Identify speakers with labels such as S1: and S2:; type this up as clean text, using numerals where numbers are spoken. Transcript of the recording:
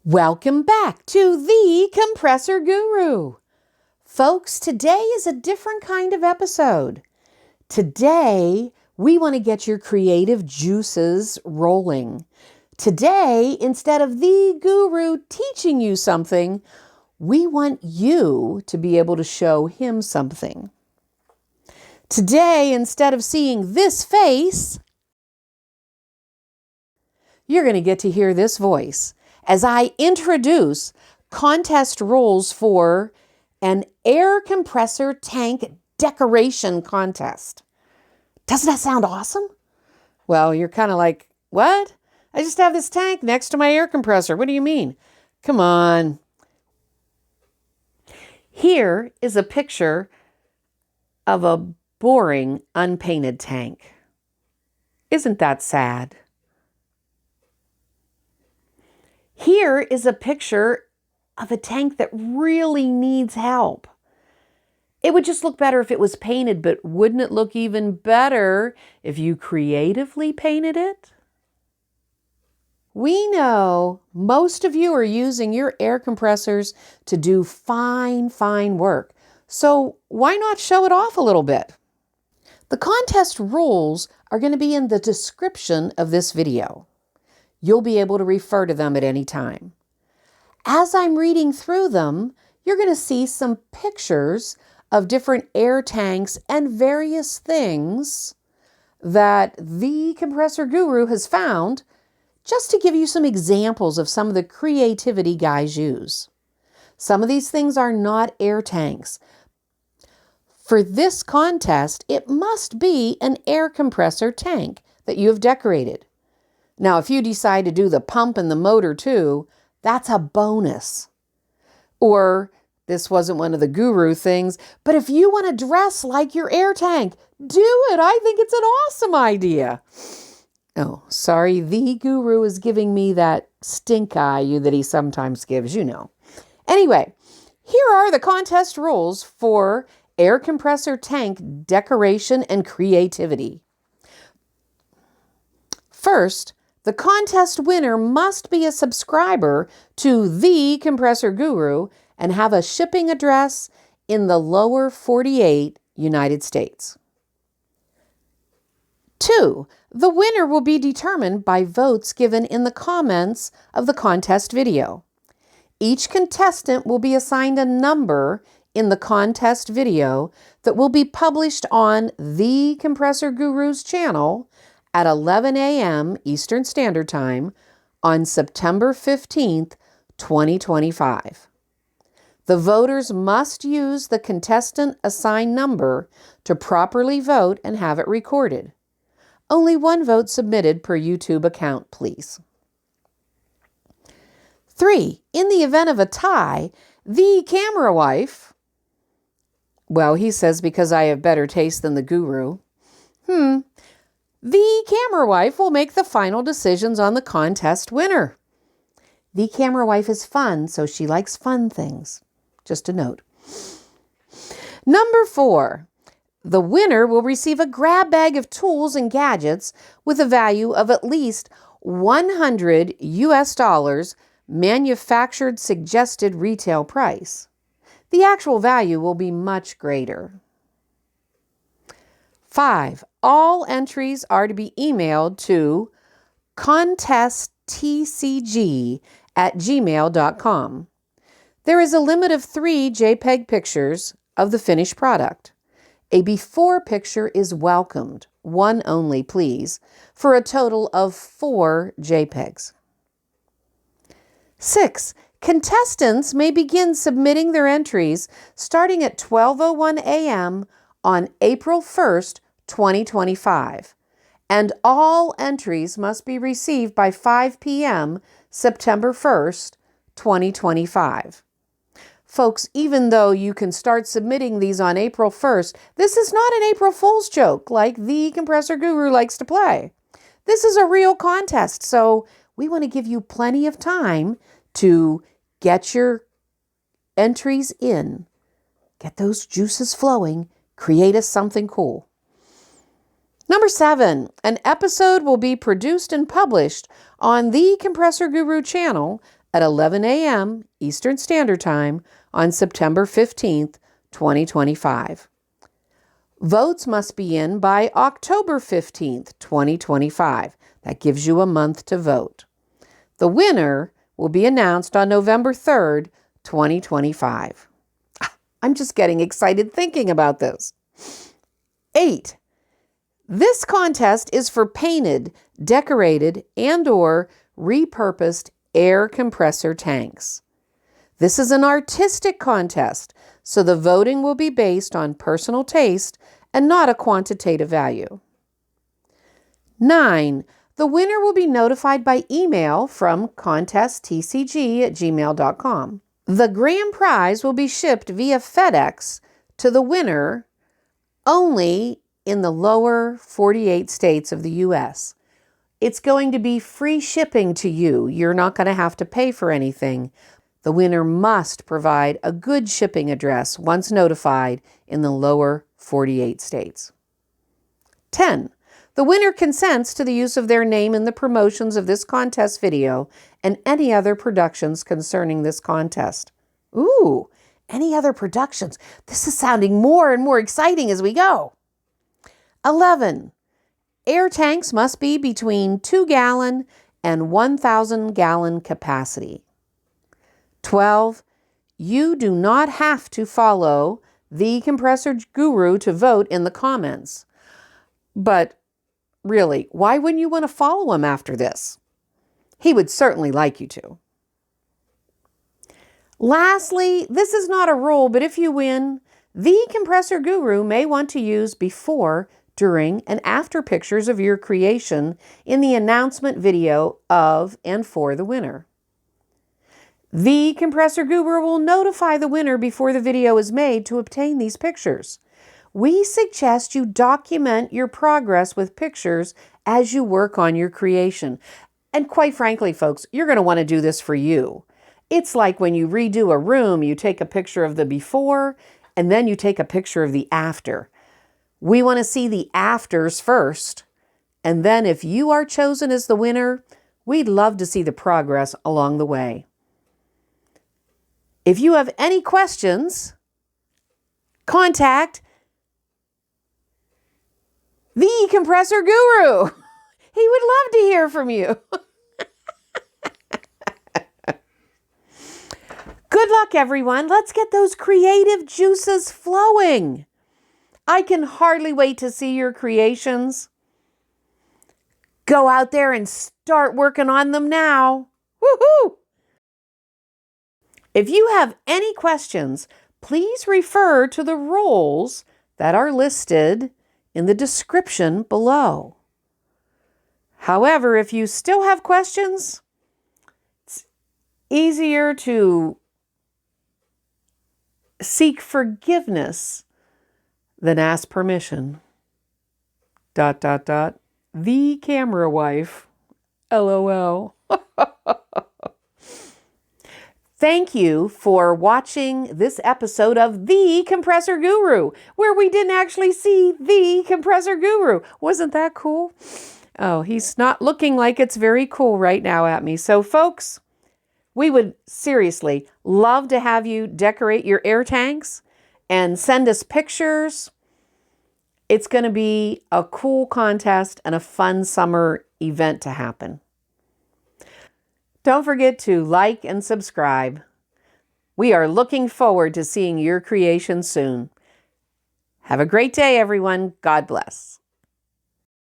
S1: Welcome back to the Compressor Guru. Folks, today is a different kind of episode. Today, we want to get your creative juices rolling. Today, instead of the guru teaching you something, we want you to be able to show him something. Today, instead of seeing this face, you're going to get to hear this voice as I introduce contest rules for an air compressor tank decoration contest. Doesn't that sound awesome? Well, you're kind of like, what? I just have this tank next to my air compressor. What do you mean? Come on. Here is a picture of a boring, unpainted tank. Isn't that sad? Here is a picture of a tank that really needs help. It would just look better if it was painted, but wouldn't it look even better if you creatively painted it? We know most of you are using your air compressors to do fine work. So why not show it off a little bit? The contest rules are going to be in the description of this video. You'll be able to refer to them at any time. As I'm reading through them, you're going to see some pictures of different air tanks and various things that the Compressor Guru has found just to give you some examples of some of the creativity guys use. Some of these things are not air tanks. For this contest, it must be an air compressor tank that you have decorated. Now, if you decide to do the pump and the motor too, that's a bonus. Or this wasn't one of the guru things, but if you want to dress like your air tank, do it. I think it's an awesome idea. Oh, sorry, the guru is giving me that stink eye that he sometimes gives, you know. Anyway, here are the contest rules for air compressor tank decoration and creativity. First, the contest winner must be a subscriber to the Compressor Guru and have a shipping address in the lower 48 United States. 2. The winner will be determined by votes given in the comments of the contest video. Each contestant will be assigned a number in the contest video that will be published on the Compressor Guru's channel at 11 a.m. Eastern Standard Time on September 15th, 2025. The voters must use the contestant assigned number to properly vote and have it recorded. Only one vote submitted per YouTube account, please. 3. In the event of a tie, the camera wife, well, he says because I have better taste than the guru, the camera wife will make the final decisions on the contest winner. The camera wife is fun, so she likes fun things. Just a note. Number 4, the winner will receive a grab bag of tools and gadgets with a value of at least $100 US manufactured suggested retail price. The actual value will be much greater. 5. All entries are to be emailed to contesttcg@gmail.com. There is a limit of 3 JPEG pictures of the finished product. A before picture is welcomed, one only please, for a total of 4 JPEGs. 6. Contestants may begin submitting their entries starting at 12:01 a.m. on April 1st, 2025, and all entries must be received by 5 p.m. September 1st, 2025. Folks, even though you can start submitting these on April 1st, this is not an April Fool's joke like the Compressor Guru likes to play. This is a real contest, so we want to give you plenty of time to get your entries in, get those juices flowing, create us something cool. Number 7, an episode will be produced and published on the Compressor Guru channel at 11 a.m. Eastern Standard Time on September 15th, 2025. Votes must be in by October 15th, 2025. That gives you a month to vote. The winner will be announced on November 3rd, 2025. I'm just getting excited thinking about this. 8. This contest is for painted, decorated, and/or repurposed air compressor tanks. This is an artistic contest, so the voting will be based on personal taste and not a quantitative value. 9. The winner will be notified by email from contesttcg@gmail.com. The grand prize will be shipped via FedEx to the winner only in the lower 48 states of the U.S. It's going to be free shipping to you. You're not going to have to pay for anything. The winner must provide a good shipping address once notified in the lower 48 states. 10. The winner consents to the use of their name in the promotions of this contest video and any other productions concerning this contest. Ooh, any other productions? This is sounding more and more exciting as we go. 11. Air tanks must be between 2-gallon and 1,000-gallon capacity. 12. You do not have to follow the Compressor Guru to vote in the comments. But really, why wouldn't you want to follow him after this? He would certainly like you to. Lastly, this is not a rule, but if you win, the Compressor Guru may want to use before, during, and after pictures of your creation in the announcement video of and for the winner. The Compressor Guru will notify the winner before the video is made to obtain these pictures. We suggest you document your progress with pictures as you work on your creation. And quite frankly, folks, you're going to want to do this for you. It's like when you redo a room, you take a picture of the before, and then you take a picture of the after. We want to see the afters first, and then if you are chosen as the winner, we'd love to see the progress along the way. If you have any questions, contact the Compressor Guru. He would love to hear from you. Good luck, everyone. Let's get those creative juices flowing. I can hardly wait to see your creations. Go out there and start working on them now. Woohoo! If you have any questions, please refer to the rules that are listed in the description below. However, if you still have questions, it's easier to seek forgiveness than ask permission. ... The camera wife. LOL. Thank you for watching this episode of The Compressor Guru, where we didn't actually see the Compressor Guru. Wasn't that cool? Oh, he's not looking like it's very cool right now at me. So, folks, we would seriously love to have you decorate your air tanks and send us pictures. It's going to be a cool contest and a fun summer event to happen. Don't forget to like and subscribe. We are looking forward to seeing your creation soon. Have a great day, everyone. God bless.